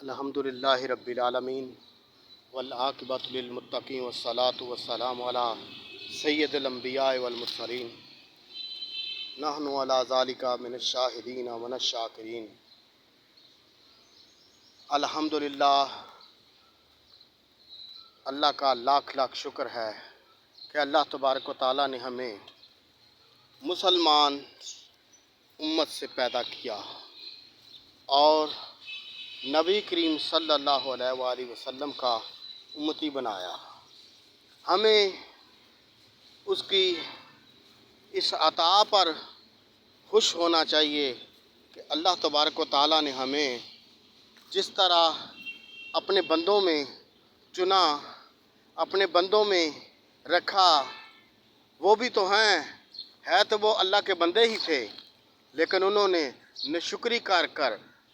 الحمدللہ رب العالمین والعاقبۃ للمتقین والصلاۃ والسلام علی سید الانبیاء والمرسلین نحن علی ذالک من الشاہدین ومن الشاکرین۔ الحمدللہ، اللہ کا لاکھ لاکھ شکر ہے کہ اللہ تبارک و تعالیٰ نے ہمیں مسلمان امت سے پیدا کیا اور نبی کریم صلی اللہ علیہ وآلہ وسلم کا امتی بنایا۔ ہمیں اس کی اس عطا پر خوش ہونا چاہیے کہ اللہ تبارک و تعالیٰ نے ہمیں جس طرح اپنے بندوں میں چنا، اپنے بندوں میں رکھا۔ وہ بھی تو ہے تو وہ اللہ کے بندے ہی تھے، لیکن انہوں نے ناشکری کر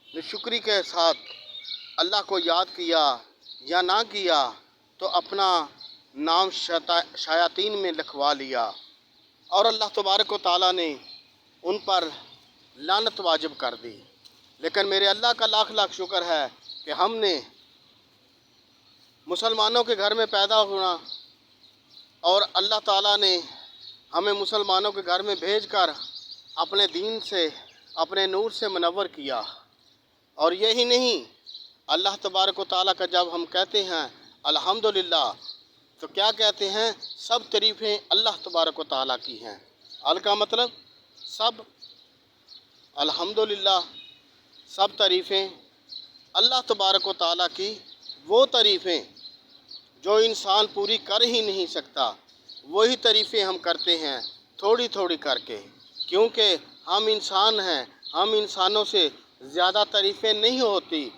ناشکری کے ساتھ اللہ کو یاد کیا یا نہ کیا تو اپنا نام شیاطین میں لکھوا لیا، اور اللہ تبارک و تعالیٰ نے ان پر لعنت واجب کر دی۔ لیکن میرے اللہ کا لاکھ لاکھ شکر ہے کہ ہم نے مسلمانوں کے گھر میں پیدا ہونا، اور اللہ تعالیٰ نے ہمیں مسلمانوں کے گھر میں بھیج کر اپنے دین سے، اپنے نور سے منور کیا۔ اور یہی نہیں، اللہ تبارک و تعالیٰ کا جب ہم کہتے ہیں الحمدللہ تو کیا کہتے ہیں؟ سب تعریفیں اللہ تبارک و تعالیٰ کی ہیں۔ ال کا مطلب سب، الحمدللہ سب تعریفیں اللہ تبارک و تعالیٰ کی، وہ تعریفیں جو انسان پوری کر ہی نہیں سکتا، وہی تعریفیں ہم کرتے ہیں تھوڑی تھوڑی کر کے، کیونکہ ہم انسان ہیں، ہم انسانوں سے زیادہ تعریفیں نہیں ہوتی،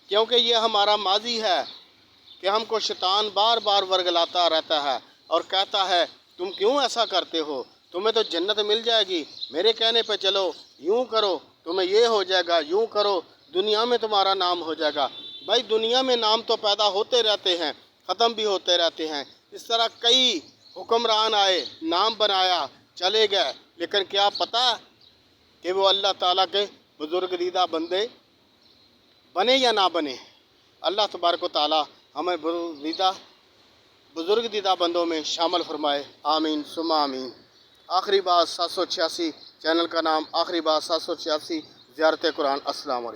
کیونکہ یہ ہمارا ماضی ہے کہ ہم کو شیطان بار بار ورگلاتا رہتا ہے اور کہتا ہے تم کیوں ایسا کرتے ہو، تمہیں تو جنت مل جائے گی، میرے کہنے پہ چلو، یوں کرو تمہیں یہ ہو جائے گا، یوں کرو دنیا میں تمہارا نام ہو جائے گا۔ بھائی دنیا میں نام تو پیدا ہوتے رہتے ہیں، ختم بھی ہوتے رہتے ہیں۔ اس طرح کئی حکمران آئے، نام بنایا، چلے گئے، لیکن کیا پتہ کہ وہ اللہ تعالیٰ کے بزرگ دیدہ بندے بنے یا نہ بنے؟ اللہ تبارک و تعالیٰ ہمیں بزرگ دیدہ بندوں میں شامل فرمائے، آمین ثم آمین۔ آخری بات 786 چینل کا نام آخری بات 786 زیارت قرآن۔ السلام علیکم۔